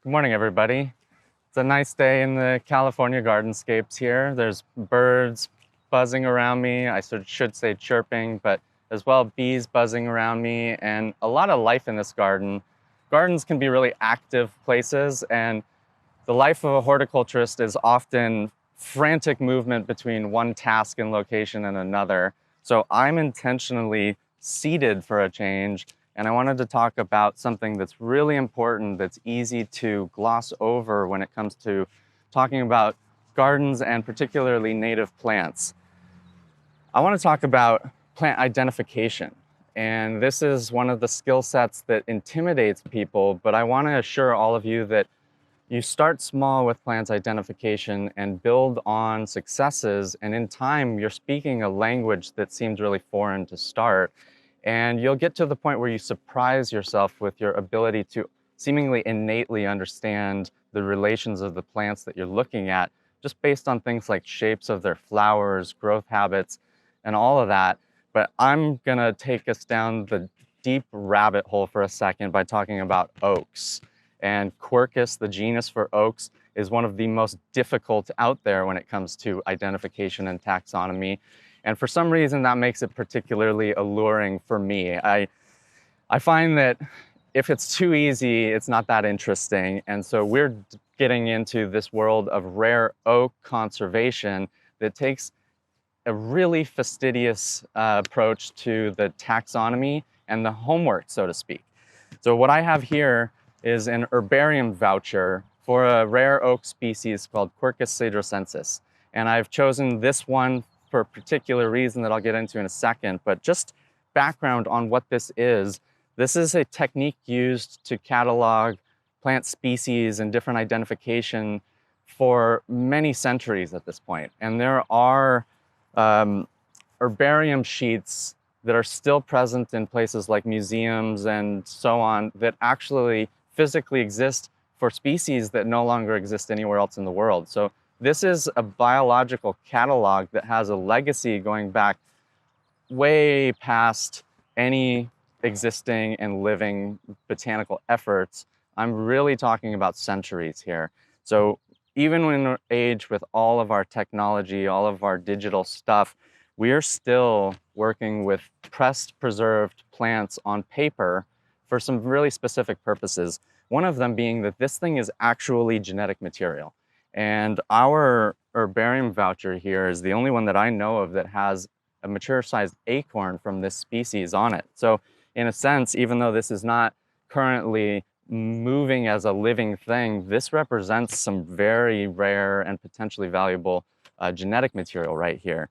Good morning, everybody. It's a nice day in the California Gardenscapes here. There's birds buzzing around me. I should say chirping, but as well bees buzzing around me and a lot of life in this garden. Gardens can be really active places, and the life of a horticulturist is often frantic movement between one task and location and another. So I'm intentionally seated for a change, and I wanted to talk about something that's really important, that's easy to gloss over when it comes to talking about gardens and particularly native plants. I want to talk about plant identification. And this is one of the skill sets that intimidates people, but I want to assure all of you that you start small with plant identification and build on successes, and in time you're speaking a language that seems really foreign to start, and you'll get to the point where you surprise yourself with your ability to seemingly innately understand the relations of the plants that you're looking at, just based on things like shapes of their flowers, growth habits, and all of that. But I'm gonna take us down the deep rabbit hole for a second by talking about oaks. And Quercus, the genus for oaks, is one of the most difficult out there when it comes to identification and taxonomy. And for some reason, that makes it particularly alluring for me. I find that if it's too easy, it's not that interesting. And so we're getting into this world of rare oak conservation that takes a really fastidious approach to the taxonomy and the homework, so to speak. So what I have here is an herbarium voucher for a rare oak species called Quercus cedrosensis. And I've chosen this one for a particular reason that I'll get into in a second, but just background on what this is. This is a technique used to catalog plant species and different identification for many centuries at this point. And there are herbarium sheets that are still present in places like museums and so on that actually physically exist for species that no longer exist anywhere else in the world. So this is a biological catalog that has a legacy going back way past any existing and living botanical efforts. I'm really talking about centuries here. So even in an age with all of our technology, all of our digital stuff, we are still working with pressed, preserved plants on paper for some really specific purposes. One of them being that this thing is actually genetic material. And our herbarium voucher here is the only one that I know of that has a mature-sized acorn from this species on it. So in a sense, even though this is not currently moving as a living thing, this represents some very rare and potentially valuable genetic material right here.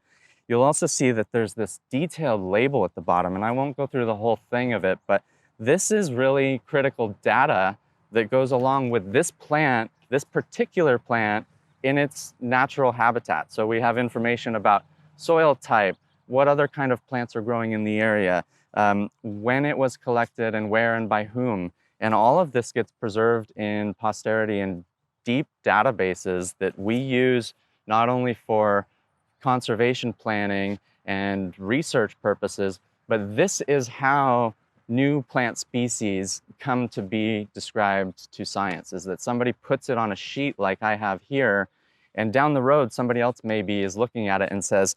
You'll also see that there's this detailed label at the bottom, and I won't go through the whole thing of it, but this is really critical data that goes along with this plant, this particular plant, in its natural habitat. So we have information about soil type, what other kind of plants are growing in the area, when it was collected and where and by whom. And all of this gets preserved in posterity in deep databases that we use not only for conservation planning and research purposes, but this is how new plant species come to be described to science, is that somebody puts it on a sheet like I have here, and down the road somebody else maybe is looking at it and says,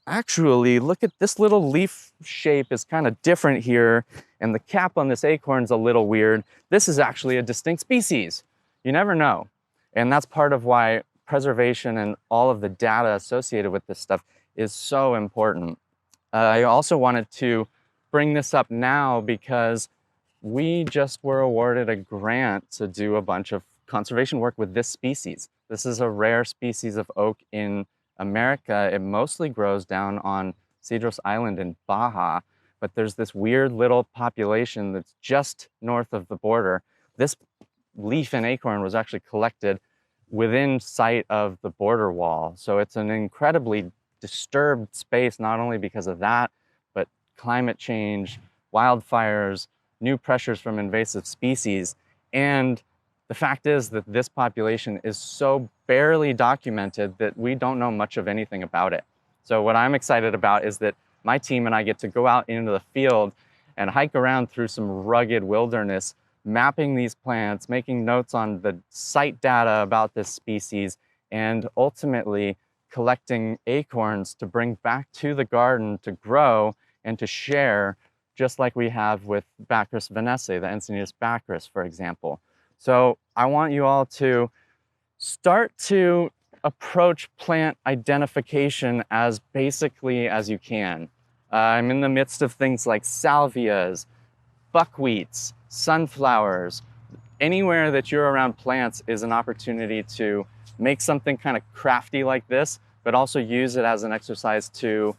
actually, look at this little leaf shape is kind of different here, and the cap on this acorn's a little weird. This is actually a distinct species. You never know. And that's part of why preservation and all of the data associated with this stuff is so important. I also wanted to bring this up now because we just were awarded a grant to do a bunch of conservation work with this species. This is a rare species of oak in America. It mostly grows down on Cedros Island in Baja, but there's this weird little population that's just north of the border. This leaf and acorn was actually collected within sight of the border wall. So it's an incredibly disturbed space, not only because of that, but climate change, wildfires, new pressures from invasive species. And the fact is that this population is so barely documented that we don't know much of anything about it. So what I'm excited about is that my team and I get to go out into the field and hike around through some rugged wilderness mapping these plants, making notes on the site data about this species, and ultimately collecting acorns to bring back to the garden to grow and to share, just like we have with Bacchus vanessae, the Encinitas bacchus, for example. So I want you all to start to approach plant identification as basically as you can. I'm in the midst of things like salvias, buckwheats, sunflowers. Anywhere that you're around plants is an opportunity to make something kind of crafty like this, but also use it as an exercise to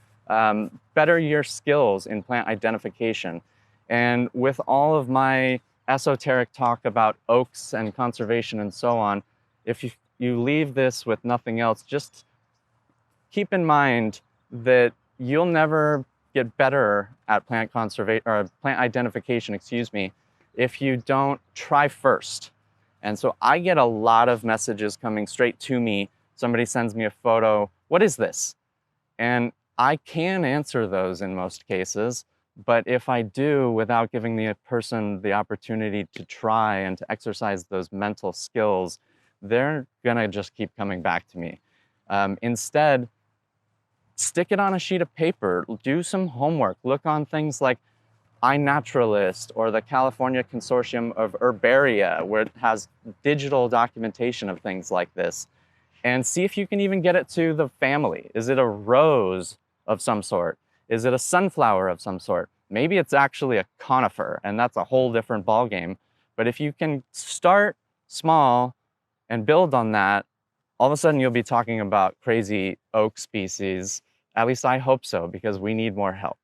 better your skills in plant identification. And with all of my esoteric talk about oaks and conservation and so on, if you leave this with nothing else, just keep in mind that you'll never get better at plant conservation or plant identification, excuse me, if you don't try first. And so I get a lot of messages coming straight to me. Somebody sends me a photo, what is this? And I can answer those in most cases, but if I do without giving the person the opportunity to try and to exercise those mental skills, they're gonna just keep coming back to me. Instead, stick it on a sheet of paper, do some homework, look on things like iNaturalist or the California Consortium of Herbaria, where it has digital documentation of things like this, and see if you can even get it to the family. Is it a rose of some sort? Is it a sunflower of some sort? Maybe it's actually a conifer, and that's a whole different ballgame. But if you can start small and build on that, all of a sudden you'll be talking about crazy oak species. At least I hope so, because we need more help.